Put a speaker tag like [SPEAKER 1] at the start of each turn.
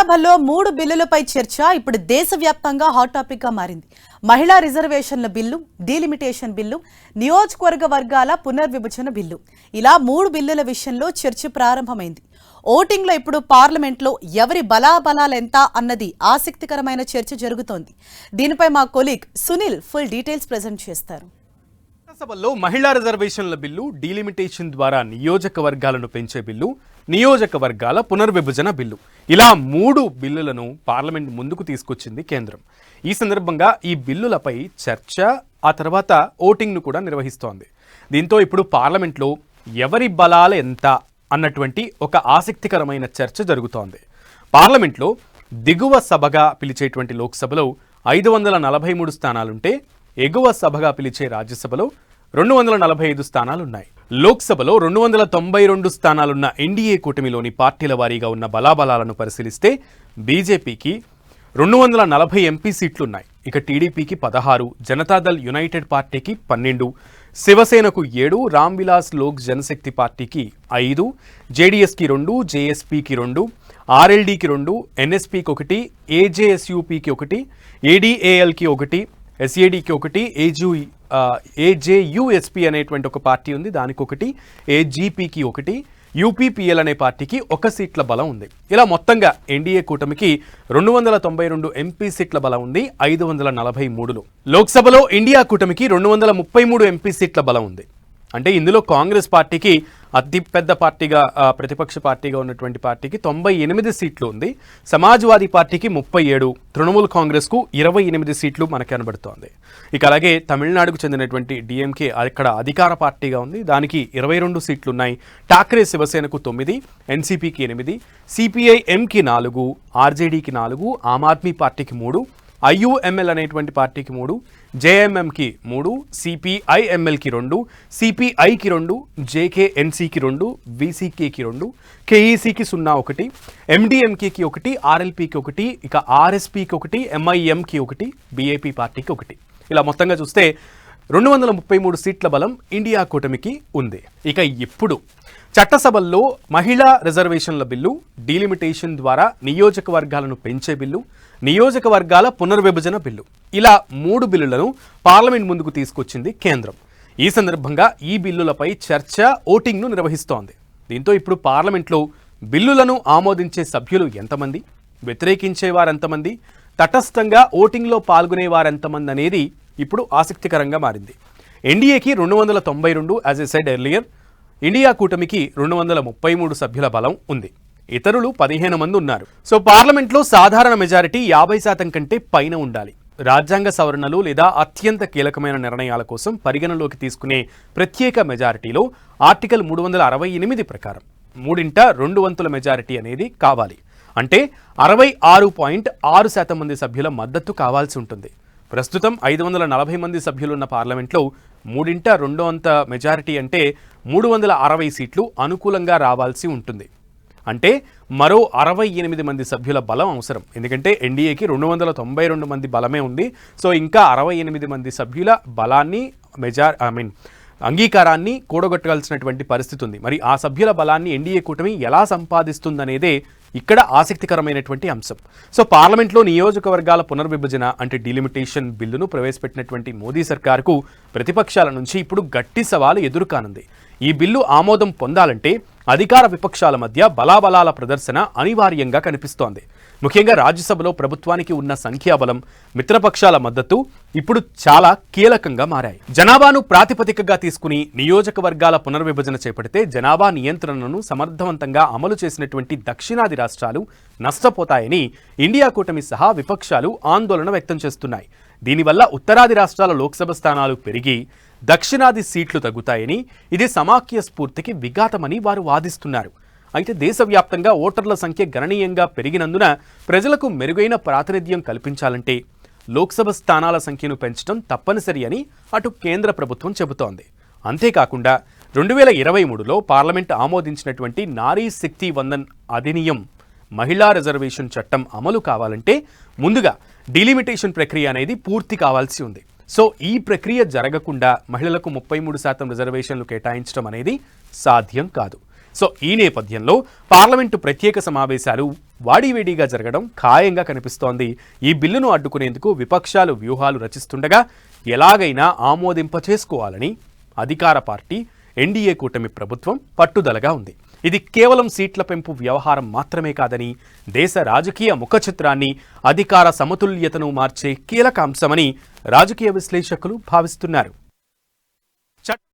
[SPEAKER 1] లోక్సభలో 3 బిల్లులపై చర్చ ఇప్పుడు దేశవ్యాప్తంగా హాట్ టాపిక్ గా మారింది. మహిళా రిజర్వేషన్ల బిల్లు, డీలిమిటేషన్ బిల్లు, నియోజకవర్గ వర్గాల పునర్విభజన బిల్లు, ఇలా 3 బిల్లుల విషయంలో చర్చ ప్రారంభమైంది. ఓటింగ్ లో ఇప్పుడు పార్లమెంట్ లో ఎవరి బలాబలాలెంత అన్నది ఆసక్తికరమైన చర్చ జరుగుతోంది. దీనిపై మా colleague Sunil full details present చేస్తారు.
[SPEAKER 2] లోక్సభలో మహిళా రిజర్వేషన్ల బిల్లు, డీలిమిటేషన్ ద్వారా నియోజకవర్గాలను పెంచే బిల్లు, నియోజకవర్గాల పునర్విభజన బిల్లు, ఇలా 3 బిల్లులను పార్లమెంట్ ముందుకు తీసుకొచ్చింది కేంద్రం. ఈ సందర్భంగా ఈ బిల్లులపై చర్చ, ఆ తర్వాత ఓటింగ్ను కూడా నిర్వహిస్తోంది. దీంతో ఇప్పుడు పార్లమెంట్లో ఎవరి బలాలు ఎంత అన్నటువంటి ఒక ఆసక్తికరమైన చర్చ జరుగుతోంది. పార్లమెంట్లో దిగువ సభగా పిలిచేటువంటి లోక్సభలో 543 స్థానాలుంటే ఎగువ సభగా పిలిచే రాజ్యసభలో 245 స్థానాలున్నాయి. లోక్సభలో 292 స్థానాలున్న ఎన్డీఏ కూటమిలోని పార్టీల వారీగా ఉన్న బలాబలాలను పరిశీలిస్తే బీజేపీకి 240 ఎంపీ సీట్లున్నాయి. ఇక టీడీపీకి 16, జనతాదళ్ యునైటెడ్ పార్టీకి 12, శివసేనకు 7, రామ్ విలాస్ లోక్ జనశక్తి పార్టీకి 5, జేడీఎస్కి 2, జేఎస్పీకి 2, ఆర్ఎల్డీకి 2, ఎన్ఎస్పీకి 1, ఏజేఎస్యూపీకి 1, ఏడీఏఎల్కి 1, ఎస్ఏడికి 1, ఏజేయుఎస్పీ అనేటువంటి ఒక పార్టీ ఉంది, దానికి 1, ఏజీపీకి 1, యూపీపీఎల్ అనే పార్టీకి 1 సీట్ల బలం ఉంది. ఇలా మొత్తంగా ఎన్డీఏ కూటమికి 292 ఎంపీ సీట్ల బలం ఉంది 543లో. లోక్సభలో ఇండియా కూటమికి 233 ఎంపీ సీట్ల బలం ఉంది. అంటే ఇందులో కాంగ్రెస్ పార్టీకి అతిపెద్ద పార్టీగా, ప్రతిపక్ష పార్టీగా ఉన్నటువంటి పార్టీకి 98 సీట్లు ఉంది. సమాజ్వాదీ పార్టీకి 37, తృణమూల్ కాంగ్రెస్కు 28 సీట్లు మనకు కనబడుతోంది. ఇక అలాగే తమిళనాడుకు చెందినటువంటి డిఎంకే అక్కడ అధికార పార్టీగా ఉంది, దానికి 22 సీట్లు ఉన్నాయి. ఠాక్రే శివసేనకు 9, ఎన్సీపీకి 8, సిపిఐ ఎంకి 4, ఆర్జేడీకి 4, ఆమ్ ఆద్మీ పార్టీకి 3, ఐయుఎంఎల్ అనేటువంటి పార్టీకి 3, జేఎంఎంకి 3, సిపిఐఎంఎల్కి 2, సిపిఐకి 2, జేకేఎన్సీకి 2, వీసీకేకి 2, కేఈసీకి 0, ఎండిఎంకేకి 1, ఆర్ఎల్పీకి 1, ఇక ఆర్ఎస్పీకి 1, ఎంఐఎంకి 1, బీఏపీ పార్టీకి 1. ఇలా మొత్తంగా చూస్తే 233 సీట్ల బలం ఇండియా కూటమికి ఉంది. ఇక ఇప్పుడు చట్టసభల్లో మహిళా రిజర్వేషన్ల బిల్లు, డీలిమిటేషన్ ద్వారా నియోజకవర్గాలను పెంచే బిల్లు, నియోజకవర్గాల పునర్విభజన బిల్లు, ఇలా 3 బిల్లులను పార్లమెంట్ ముందుకు తీసుకొచ్చింది కేంద్రం. ఈ సందర్భంగా ఈ బిల్లులపై చర్చ, ఓటింగ్ను నిర్వహిస్తోంది. దీంతో ఇప్పుడు పార్లమెంట్లో బిల్లులను ఆమోదించే సభ్యులు ఎంతమంది, వ్యతిరేకించే వారెంతమంది, తటస్థంగా ఓటింగ్లో పాల్గొనే వారెంతమంది అనేది ఇప్పుడు ఆసక్తికరంగా మారింది. ఎన్డీఏకి 292, as a said earlier, India కూటమికి 233 సభ్యుల బలం ఉంది. ఇతరులు 15 మంది ఉన్నారు. సో పార్లమెంట్లో సాధారణ మెజారిటీ 50% కంటే పైన ఉండాలి. రాజ్యాంగ సవరణలు లేదా అత్యంత కీలకమైన నిర్ణయాల కోసం పరిగణలోకి తీసుకునే ప్రత్యేక మెజారిటీలో ఆర్టికల్ 368 ప్రకారం 3/2 వంతుల మెజారిటీ అనేది కావాలి. అంటే 66.6% మంది సభ్యుల మద్దతు కావాల్సి ఉంటుంది. ప్రస్తుతం 540 మంది సభ్యులున్న పార్లమెంట్లో 3/2 వంత మెజారిటీ అంటే 360 సీట్లు అనుకూలంగా రావాల్సి ఉంటుంది. అంటే మరో 68 మంది సభ్యుల బలం అవసరం. ఎందుకంటే ఎన్డీఏకి 292 మంది బలమే ఉంది. సో ఇంకా 68 మంది సభ్యుల బలాన్ని అంగీకారాన్ని కూడగొట్టాల్సినటువంటి పరిస్థితి ఉంది. మరి ఆ సభ్యుల బలాన్ని ఎన్డీఏ కూటమి ఎలా సంపాదిస్తుందనేదే ఇక్కడ ఆసక్తికరమైనటువంటి అంశం. సో పార్లమెంట్లో నియోజకవర్గాల పునర్విభజన అంటే డీలిమిటేషన్ బిల్లును ప్రవేశపెట్టినటువంటి మోదీ సర్కార్కు ప్రతిపక్షాల నుంచి ఇప్పుడు గట్టి సవాలు ఎదురుకానుంది. ఈ బిల్లు ఆమోదం పొందాలంటే అధికార విపక్షాల మధ్య బలాబలాల ప్రదర్శన అనివార్యంగా కనిపిస్తోంది. ముఖ్యంగా రాజ్యసభలో ప్రభుత్వానికి ఉన్న సంఖ్యాబలం, మిత్రపక్షాల మద్దతు ఇప్పుడు చాలా కీలకంగా మారాయి. జనాభాను ప్రాతిపదికగా తీసుకుని నియోజకవర్గాల పునర్విభజన చేపడితే జనాభా నియంత్రణను సమర్థవంతంగా అమలు చేసినటువంటి దక్షిణాది రాష్ట్రాలు నష్టపోతాయని ఇండియా కూటమి సహా విపక్షాలు ఆందోళన వ్యక్తం చేస్తున్నాయి. దీనివల్ల ఉత్తరాది రాష్ట్రాల లోక్సభ స్థానాలు పెరిగి దక్షిణాది సీట్లు తగ్గుతాయని, ఇది సమాఖ్య స్ఫూర్తికి విఘాతమని వారు వాదిస్తున్నారు. అయితే దేశవ్యాప్తంగా ఓటర్ల సంఖ్య గణనీయంగా పెరిగినందున ప్రజలకు మెరుగైన ప్రాతినిధ్యం కల్పించాలంటే లోక్సభ స్థానాల సంఖ్యను పెంచడం తప్పనిసరి అని అటు కేంద్ర ప్రభుత్వం చెబుతోంది. అంతేకాకుండా 2023లో పార్లమెంట్ ఆమోదించినటువంటి నారీ శక్తి వందన్ అధినియం మహిళా రిజర్వేషన్ చట్టం అమలు కావాలంటే ముందుగా డీలిమిటేషన్ ప్రక్రియ అనేది పూర్తి కావాల్సి ఉంది. సో ఈ ప్రక్రియ జరగకుండా మహిళలకు 33% రిజర్వేషన్లు కేటాయించడం అనేది సాధ్యం కాదు. సో ఈ నేపథ్యంలో పార్లమెంటు ప్రత్యేక సమావేశాలు వాడివేడిగా జరగడం ఖాయంగా కనిపిస్తోంది. ఈ బిల్లును అడ్డుకునేందుకు విపక్షాలు వ్యూహాలు రచిస్తుండగా ఎలాగైనా ఆమోదింపచేసుకోవాలని అధికార పార్టీ ఎన్డీఏ కూటమి ప్రభుత్వం పట్టుదలగా ఉంది. ఇది కేవలం సీట్ల పెంపు వ్యవహారం మాత్రమే కాదని దేశ రాజకీయ ముఖచిత్రాన్ని, అధికార సమతుల్యతను మార్చే కీలక అంశమని రాజకీయ విశ్లేషకులు భావిస్తున్నారు.